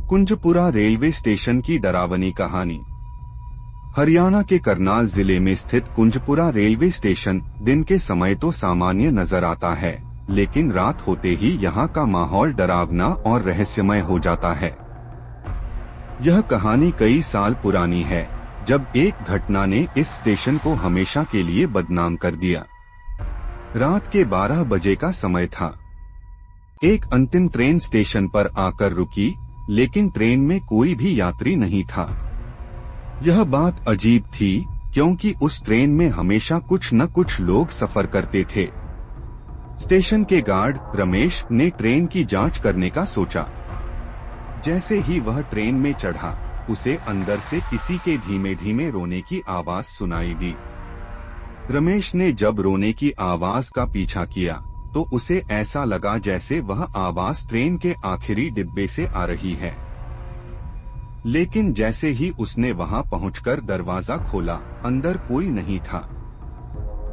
Kunjpura railway station की डरावनी कहानी। हरियाणा के करनाल जिले में स्थित कुंजपुरा रेलवे स्टेशन दिन के समय तो सामान्य नजर आता है, लेकिन रात होते ही यहाँ का माहौल डरावना और रहस्यमय हो जाता है। यह कहानी कई साल पुरानी है, जब एक घटना ने इस स्टेशन को हमेशा के लिए बदनाम कर दिया। रात के 12 बजे का समय था। एक अंतिम ट्रेन स्टेशन पर आकर रुकी, लेकिन ट्रेन में कोई भी यात्री नहीं था। यह बात अजीब थी, क्योंकि उस ट्रेन में हमेशा कुछ न कुछ लोग सफर करते थे। स्टेशन के गार्ड रमेश ने ट्रेन की जांच करने का सोचा। जैसे ही वह ट्रेन में चढ़ा, उसे अंदर से किसी के धीमे धीमे रोने की आवाज सुनाई दी। रमेश ने जब रोने की आवाज का पीछा किया, तो उसे ऐसा लगा जैसे वह आवाज ट्रेन के आखिरी डिब्बे से आ रही है। लेकिन जैसे ही उसने वहां पहुंचकर दरवाजा खोला, अंदर कोई नहीं था।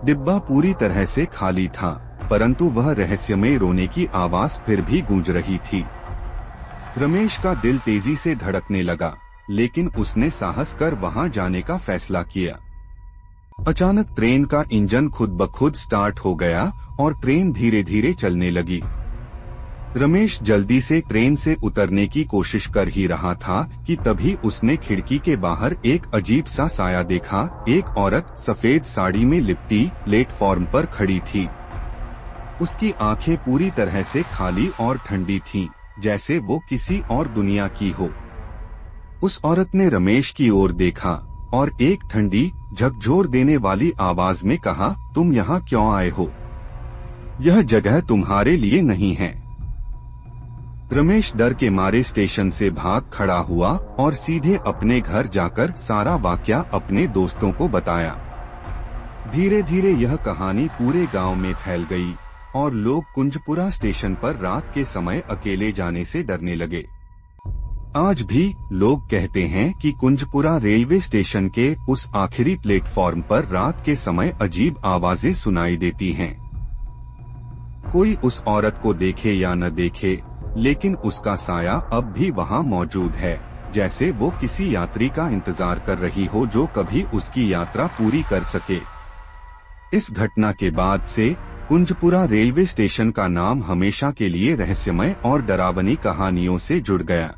डिब्बा पूरी तरह से खाली था, परंतु वह रहस्यमय रोने की आवाज फिर भी गूंज रही थी। रमेश का दिल तेजी से धड़कने लगा, लेकिन उसने साहस कर वहां जाने का फैसला किया। अचानक ट्रेन का इंजन खुद ब खुद स्टार्ट हो गया और ट्रेन धीरे धीरे चलने लगी। रमेश जल्दी से ट्रेन से उतरने की कोशिश कर ही रहा था कि तभी उसने खिड़की के बाहर एक अजीब सा साया देखा। एक औरत सफेद साड़ी में लिपटी प्लेटफॉर्म पर खड़ी थी। उसकी आंखें पूरी तरह से खाली और ठंडी थीं, जैसे वो किसी और दुनिया की हो। उस औरत ने रमेश की ओर देखा और एक ठंडी झकझोर देने वाली आवाज में कहा, तुम यहाँ क्यों आए हो? यह जगह तुम्हारे लिए नहीं है। रमेश डर के मारे स्टेशन से भाग खड़ा हुआ और सीधे अपने घर जाकर सारा वाकया अपने दोस्तों को बताया। धीरे धीरे यह कहानी पूरे गांव में फैल गई और लोग कुंजपुरा स्टेशन पर रात के समय अकेले जाने से डरने लगे। आज भी लोग कहते हैं कि कुंजपुरा रेलवे स्टेशन के उस आखिरी प्लेटफॉर्म पर रात के समय अजीब आवाजें सुनाई देती हैं। कोई उस औरत को देखे या न देखे, लेकिन उसका साया अब भी वहां मौजूद है, जैसे वो किसी यात्री का इंतजार कर रही हो जो कभी उसकी यात्रा पूरी कर सके। इस घटना के बाद से कुंजपुरा रेलवे स्टेशन का नाम हमेशा के लिए रहस्यमय और डरावनी कहानियों से जुड़ गया।